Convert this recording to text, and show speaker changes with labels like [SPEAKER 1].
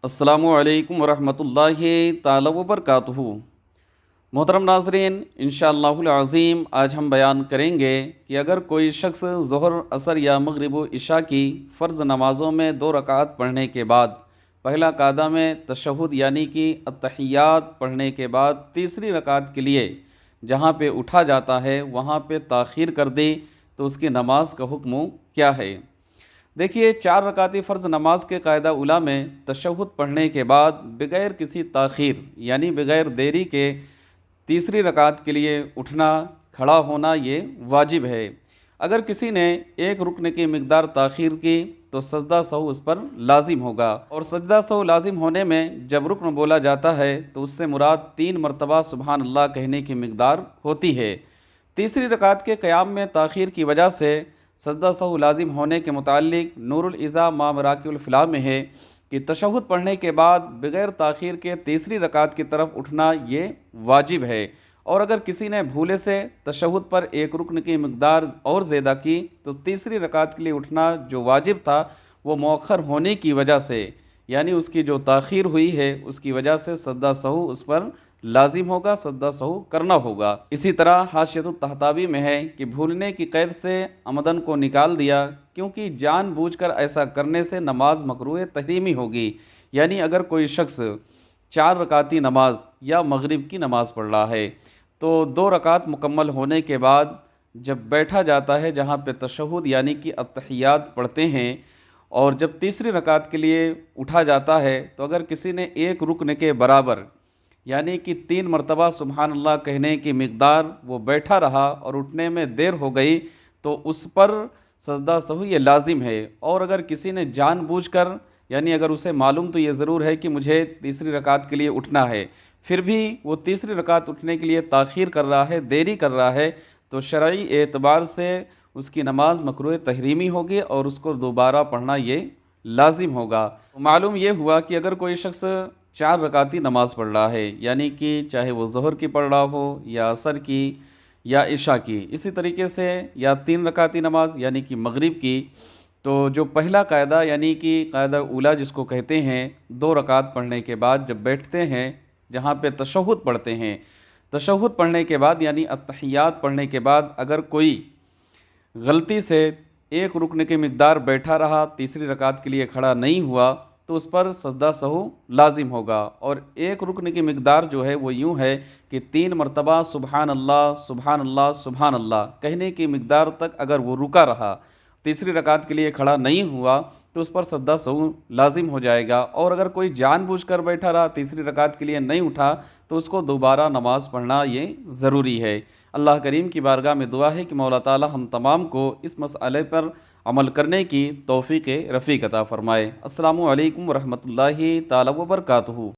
[SPEAKER 1] अस्सलामु अलैकुम वरहमतुल्लाहि ताला वबरकातुहू। मोहतरम नाज़रीन, इंशाअल्लाहुल अज़ीम आज हम बयान करेंगे कि अगर कोई शख्स ज़ोहर, असर या मगरिब व इशा की फ़र्ज़ नमाज़ों में 2 रकात पढ़ने के बाद पहला कादा में तशहुद यानी कि अत्तहियात पढ़ने के बाद तीसरी रकात के लिए जहाँ पे उठा जाता है वहाँ पे ताख़ीर कर दे तो उसकी नमाज का हुक्म क्या है। देखिए, 4 रकाती फ़र्ज़ नमाज के कायदा उला में तशहुद पढ़ने के बाद बग़ैर किसी ताख़ीर यानी बग़ैर देरी के तीसरी रकात के लिए उठना, खड़ा होना ये वाजिब है। अगर किसी ने एक रुकन की मिक़दार ताख़ीर की तो सजदा सहू उस पर लाजिम होगा, और सजदा सहू लाजिम होने में जब रुकन बोला जाता है तो उससे मुराद 3 मरतबा सुबहान अल्लाह कहने की मिक़दार होती है। तीसरी रकात के क़याम में ताख़ीर की वजह से सजदा सहू लाजिम होने के मुताल्लिक़ नूरुल इज़ा मा मराकिउल फ़लाह में है कि तशहुद पढ़ने के बाद बग़ैर ताख़ीर के तीसरी रकात की तरफ उठना ये वाजिब है, और अगर किसी ने भूले से तशहुद पर एक रुकन की मिक़दार और ज़्यादा की तो तीसरी रकात के लिए उठना जो वाजिब था वो मौखर होने की वजह से यानी उसकी जो ताख़ीर हुई है उसकी वजह से सजदा सहू उस पर लाजिम होगा, सजदा सहू करना होगा। इसी तरह हाशियतुत तहतावी में है कि भूलने की कैद से अमदन को निकाल दिया, क्योंकि जानबूझकर ऐसा करने से नमाज मकरूह तहरीमी होगी। यानी अगर कोई शख्स 4 रकाती नमाज या मगरिब की नमाज़ पढ़ रहा है तो 2 रकात मुकम्मल होने के बाद जब बैठा जाता है जहाँ पे तशहुद यानी कि अत्तहियात पढ़ते हैं, और जब तीसरी रकात के लिए उठा जाता है तो अगर किसी ने एक रुकन के बराबर यानी कि 3 मरतबा सुबहान अल्लाह कहने की मिक़दार वो बैठा रहा और उठने में देर हो गई तो उस पर सजदा सहू ये लाजिम है। और अगर किसी ने जानबूझकर यानी अगर उसे मालूम तो ये ज़रूर है कि मुझे तीसरी रकात के लिए उठना है, फिर भी वो तीसरी रकात उठने के लिए ताख़ीर कर रहा है, देरी कर रहा है, तो शरई एतबार से उसकी नमाज मकरूह तहरीमी होगी और उसको दोबारा पढ़ना ये लाजिम होगा। मालूम ये हुआ कि अगर कोई शख्स 4 रकाती नमाज़ पढ़ रहा है यानी कि चाहे वो ज़ोहर की पढ़ रहा हो या असर की या इशा की, इसी तरीके से या 3 रकाती नमाज यानी कि मगरिब की, तो जो पहला कायदा यानी कि कायदा उला जिसको कहते हैं 2 रकात पढ़ने के बाद जब बैठते हैं जहाँ पे तशहुद पढ़ते हैं, तशहुद पढ़ने के बाद यानी अत्तहियात पढ़ने के बाद अगर कोई गलती से एक रुकन की मिक़दार बैठा रहा, तीसरी रकात के लिए खड़ा नहीं हुआ, तो उस पर सजदा सहू लाजिम होगा। और एक रुकन की मिक़दार जो है वो यूँ है कि 3 मरतबा सुबहान अल्लाह सुबहान अल्लाह सुबहान अल्लाह कहने की मिक़दार तक अगर वो रुका रहा, तीसरी रकात के लिए खड़ा नहीं हुआ, तो उस पर सजदा सहू लाजिम हो जाएगा। और अगर कोई जानबूझकर बैठा रहा, तीसरी रकात के लिए नहीं उठा, तो उसको दोबारा नमाज़ पढ़ना ये ज़रूरी है। अल्लाह करीम की बारगाह में दुआ है कि मौला ताला हम तमाम को इस मसले पर अमल करने की तौफ़ीक़ रफ़ीक अता फ़रमाए। अस्सलामु अलैकुम वरहमतुल्लाहि ताला वबरकातुहू।